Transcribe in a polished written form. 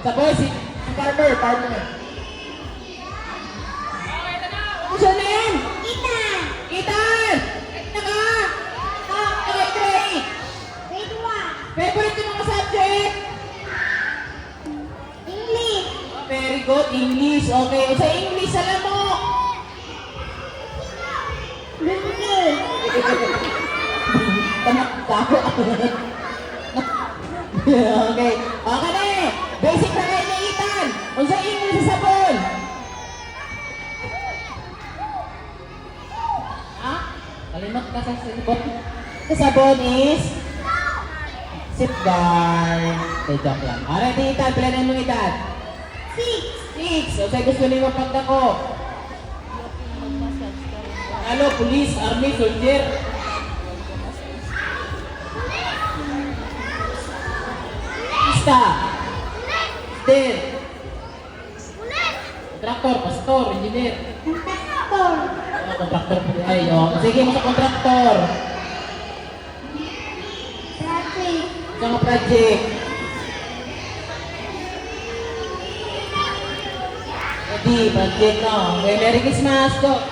Sa boy, si farmer. What's your name? Ethan! Ethan! Kahit na ka! Okay, grade. Grade 1. Favorite yung mga subject? English. Very good, English. Okay, sa English, alam mo. Hindi. Tamak ako. Okay. Okay na eh. Basic na kayo ni Ethan. Kung sa English sa sabon. Ha? Kalimot ka sa sabon. Sa sabon is? Sit down. Okay, joke lang. Alright, Ethan. Pilanan mo Ethan. 6. So, sa'yo gusto niyo pagdako. Ano? Police, army, soldier. Pista. Still. Kontraktor, pastor, engineer. Contractor. Kontraktor po ay. Sige mo sa kontraktor. Traffic. Sa mga project. Ready, project no. Okay, Merry Christmas. Go.